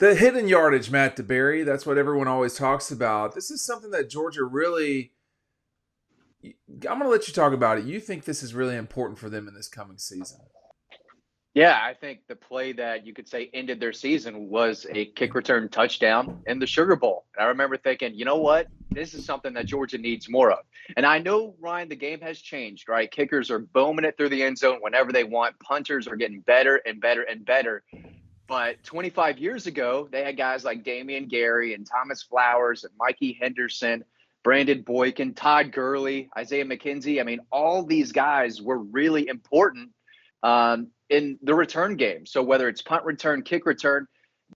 The hidden yardage, Matt DeBerry. That's what everyone always talks about. This is something that Georgia really. I'm going to let you talk about it. You think this is really important for them in this coming season? Yeah, I think the play that you could say ended their season was a kick return touchdown in the Sugar Bowl. And I remember thinking, you know what? This is something that Georgia needs more of. And I know, Ryan, the game has changed, right? Kickers are booming it through the end zone whenever they want. Punters are getting better and better and better. But 25 years ago, they had guys like Damian Gary and Thomas Flowers and Mikey Henderson, Brandon Boykin, Todd Gurley, Isaiah McKenzie. I mean, all these guys were really important in the return game. So whether it's punt return, kick return,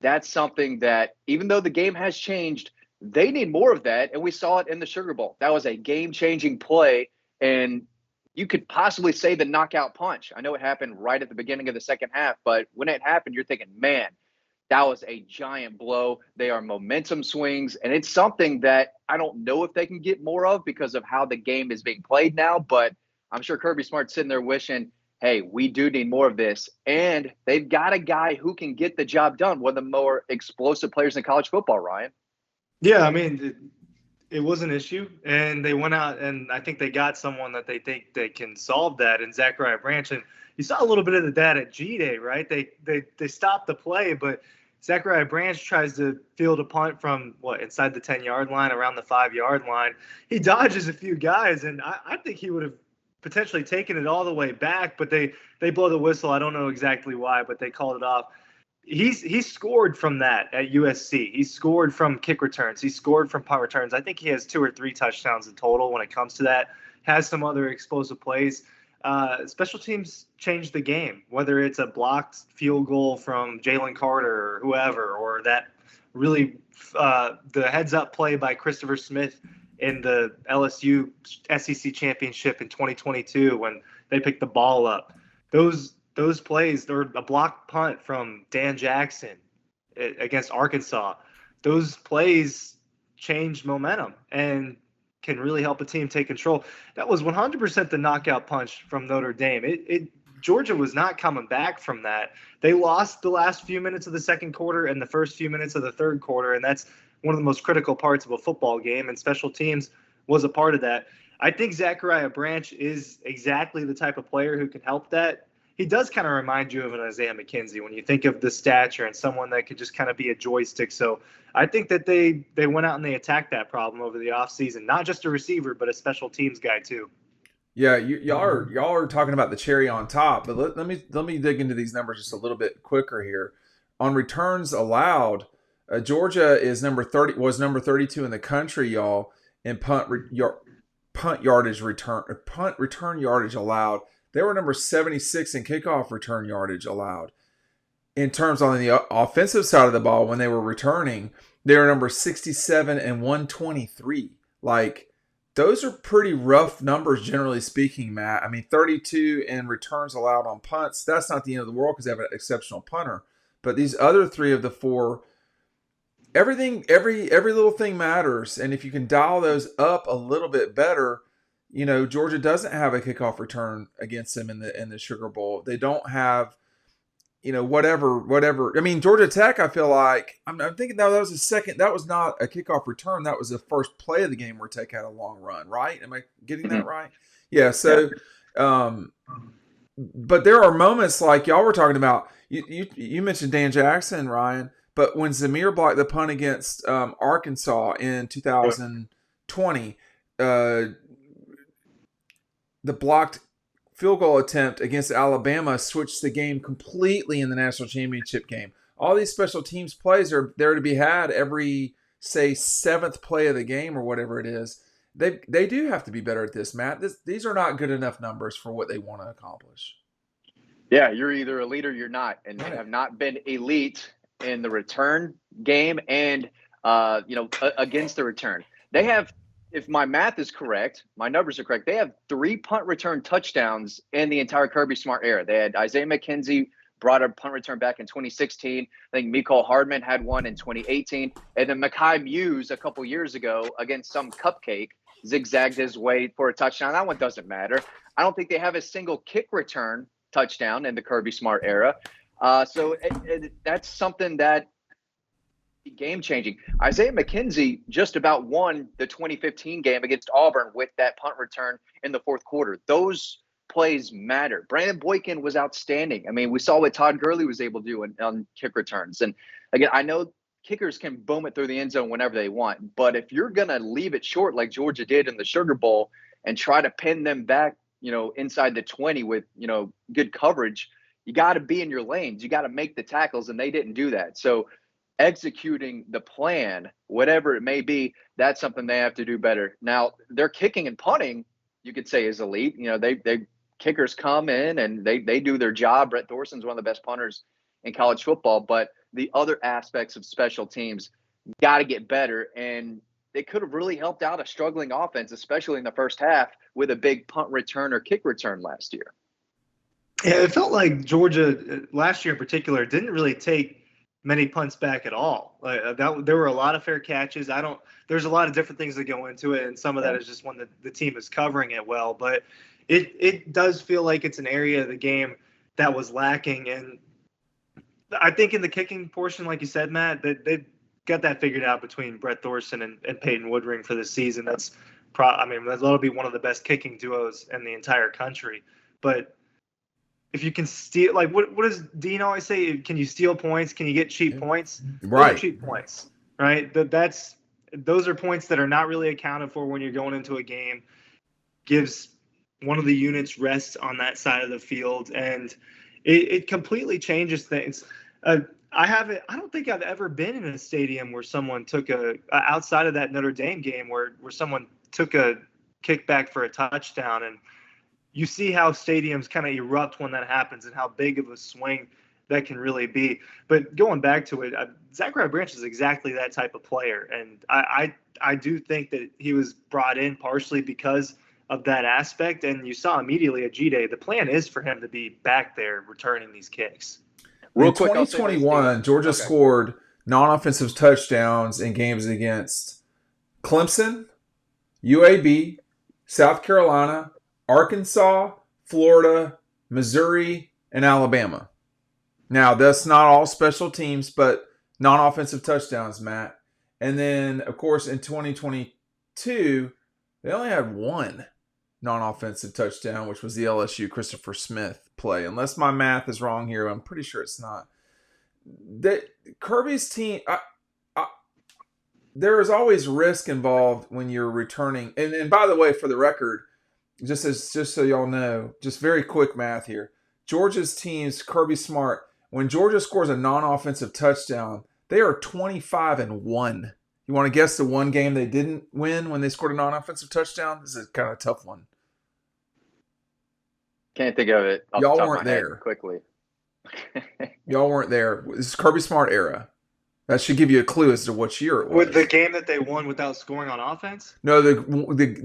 that's something that even though the game has changed, they need more of that. And we saw it in the Sugar Bowl. That was a game-changing play. And you could possibly say the knockout punch. I know it happened right at the beginning of the second half, but when it happened, you're thinking, man, that was a giant blow. They are momentum swings, and it's something that I don't know if they can get more of because of how the game is being played now, but I'm sure Kirby Smart's sitting there wishing, hey, we do need more of this. And they've got a guy who can get the job done, one of the more explosive players in college football, Ryan. Yeah, I mean, it was an issue, and they went out, and I think they got someone that they think they can solve that in Zachariah Branch. And you saw a little bit of that at G-Day, right? They stopped the play, but Zachariah Branch tries to field a punt from, inside the 10-yard line, around the 5-yard line. He dodges a few guys, and I think he would have potentially taken it all the way back, but they blow the whistle. I don't know exactly why, but they called it off. He's scored from that at USC. He's scored from kick returns. He's scored from punt returns. I think he has 2 or 3 touchdowns in total when it comes to that. Has some other explosive plays. Special teams change the game, whether it's a blocked field goal from Jalen Carter or whoever, or that really the heads-up play by Christopher Smith in the LSU SEC championship in 2022 when they picked the ball up. Those plays, or a blocked punt from Dan Jackson against Arkansas, those plays change momentum and can really help a team take control. That was 100% the knockout punch from Notre Dame. Georgia was not coming back from that. They lost the last few minutes of the second quarter and the first few minutes of the third quarter, and that's one of the most critical parts of a football game, and special teams was a part of that. I think Zachariah Branch is exactly the type of player who can help that. He does kind of remind you of an Isaiah McKenzie when you think of the stature and someone that could just kind of be a joystick. So I think that they went out and they attacked that problem over the offseason. Not just a receiver, but a special teams guy too. Yeah, y'all are talking about the cherry on top, but let me dig into these numbers just a little bit quicker here. On returns allowed, Georgia is number 32 in the country, y'all, in punt yardage return yardage allowed. They were number 76 in kickoff return yardage allowed. In terms on the offensive side of the ball, when they were returning, they were number 67 and 123. Like, those are pretty rough numbers, generally speaking, Matt. I mean, 32 in returns allowed on punts, that's not the end of the world because they have an exceptional punter. But these other 3 of the 4, every little thing matters. And if you can dial those up a little bit better, Georgia doesn't have a kickoff return against them in the Sugar Bowl. They don't have, whatever. I mean, Georgia Tech, I feel like I'm thinking that was a second. That was not a kickoff return. That was the first play of the game where Tech had a long run. Right? Am I getting that right? Yeah. So, but there are moments like y'all were talking about. You mentioned Dan Jackson, Ryan, but when Zamir blocked the punt against Arkansas in 2020. The blocked field goal attempt against Alabama switched the game completely in the national championship game. All these special teams plays are there to be had every, say, 7th play of the game or whatever it is. They do have to be better at this, Matt. These are not good enough numbers for what they want to accomplish. Yeah, you're either elite or you're not, and they have not been elite in the return game and against the return. They have. If my math is correct, my numbers are correct, they have 3 punt return touchdowns in the entire Kirby Smart era. They had Isaiah McKenzie brought a punt return back in 2016. I think Mecole Hardman had one in 2018. And then Mekhi Muse a couple years ago against some cupcake zigzagged his way for a touchdown. That one doesn't matter. I don't think they have a single kick return touchdown in the Kirby Smart era. So that's something that game changing. Isaiah McKenzie just about won the 2015 game against Auburn with that punt return in the fourth quarter. Those plays matter. Brandon Boykin was outstanding. I mean, we saw what Todd Gurley was able to do on kick returns. And again, I know kickers can boom it through the end zone whenever they want, but if you're going to leave it short like Georgia did in the Sugar Bowl and try to pin them back, inside the 20 with, good coverage, you got to be in your lanes. You got to make the tackles, and they didn't do that. So executing the plan, whatever it may be, that's something they have to do better. Now, their kicking and punting, you could say, is elite. They kickers come in and they do their job. Brett Thorson's one of the best punters in college football, but the other aspects of special teams got to get better. And it could have really helped out a struggling offense, especially in the first half, with a big punt return or kick return last year. Yeah, it felt like Georgia last year in particular didn't really take many punts back at all. There were a lot of fair catches. There's a lot of different things that go into it, and some of that is just when the team is covering it well. But it does feel like it's an area of the game that was lacking. And I think in the kicking portion, like you said, Matt, that they've got that figured out between Brett Thorson and Peyton Woodring for this season. That'll be one of the best kicking duos in the entire country. But if you can steal, like what does Dean always say? Can you steal points? Can you get cheap points? Right. Those are cheap points, right? Those are points that are not really accounted for when you're going into a game. Gives one of the units rest on that side of the field, and it completely changes things. I don't think I've ever been in a stadium where someone took outside of that Notre Dame game where someone took a kickback for a touchdown, and you see how stadiums kind of erupt when that happens and how big of a swing that can really be. But going back to it, Zachariah Branch is exactly that type of player. And I do think that he was brought in partially because of that aspect. And you saw immediately at G-Day, the plan is for him to be back there returning these kicks. In 2021, Georgia scored non-offensive touchdowns in games against Clemson, UAB, South Carolina, Arkansas, Florida, Missouri, and Alabama. Now, that's not all special teams, but non-offensive touchdowns, Matt. And then, of course, in 2022, they only had one non-offensive touchdown, which was the LSU Christopher Smith play. Unless my math is wrong here, I'm pretty sure it's not. Kirby's team, there is always risk involved when you're returning. And by the way, for the record, just so y'all know, just very quick math here. Georgia's teams, Kirby Smart, when Georgia scores a non-offensive touchdown, they are 25-1. You want to guess the one game they didn't win when they scored a non-offensive touchdown? This is kind of a tough one. Can't think of it. Y'all weren't there. Quickly. Y'all weren't there. This is Kirby Smart era. That should give you a clue as to what year it was. With the game that they won without scoring on offense? No,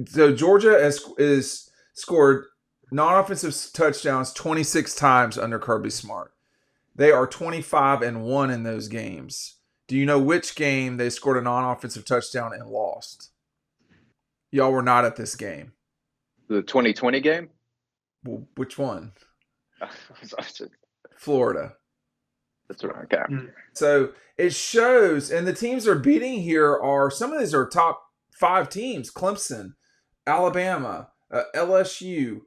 so Georgia is scored non-offensive touchdowns 26 times under Kirby Smart. They are 25-1 in those games. Do you know which game they scored a non-offensive touchdown and lost? Y'all were not at this game. The 2020 game? Well, which one? Florida. That's right. Okay. So it shows, and the teams they're beating here are, some of these are top 5 teams: Clemson, Alabama, LSU,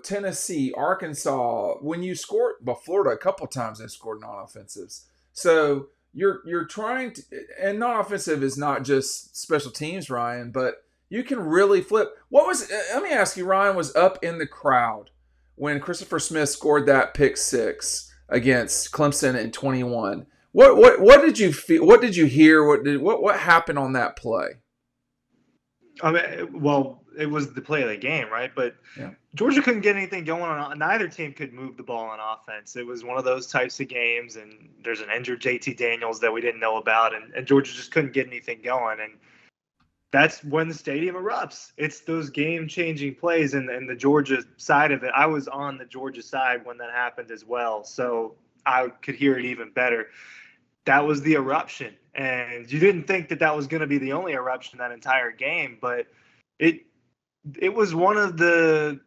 Tennessee, Arkansas. When you score, Florida a couple times they scored non-offensives. So you're trying to, and non-offensive is not just special teams, Ryan, but you can really flip. Let me ask you, Ryan was up in the crowd when Christopher Smith scored that pick 6 against Clemson in 21. What did you feel? What did you hear? What happened on that play? I mean, well, it was the play of the game, right? But yeah. Georgia couldn't get anything going on. Neither team could move the ball on offense. It was one of those types of games, and there's an injured JT Daniels that we didn't know about, and Georgia just couldn't get anything going. And that's when the stadium erupts. It's those game-changing plays, and the Georgia side of it. I was on the Georgia side when that happened as well, so I could hear it even better. That was the eruption, and you didn't think that was going to be the only eruption that entire game, but it was one of the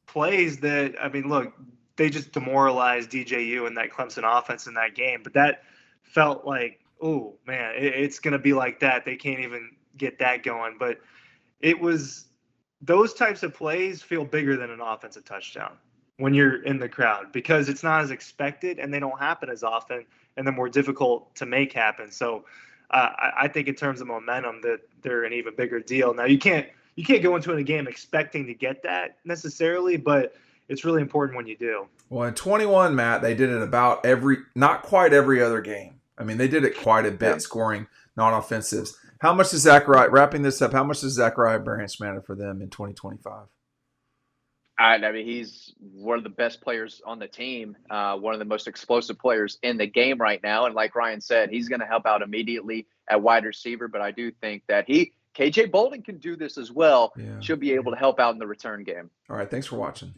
plays that, I mean, look, they just demoralized DJU and that Clemson offense in that game, but that felt like oh man, it's going to be like that. They can't even get that going. But it was those types of plays feel bigger than an offensive touchdown when you're in the crowd because it's not as expected and they don't happen as often and they're more difficult to make happen. So I think in terms of momentum that they're an even bigger deal. Now you can't go into a game expecting to get that necessarily, but it's really important when you do. Well, in 21, Matt, they did it about not quite every other game. I mean, they did it quite a bit, scoring non-offensives. How much does wrapping this up, how much does Zachariah Branch matter for them in 2025? I mean, he's one of the best players on the team, one of the most explosive players in the game right now. And like Ryan said, he's going to help out immediately at wide receiver. But I do think that KJ Bolden can do this as well. Yeah. Should be able to help out in the return game. All right. Thanks for watching.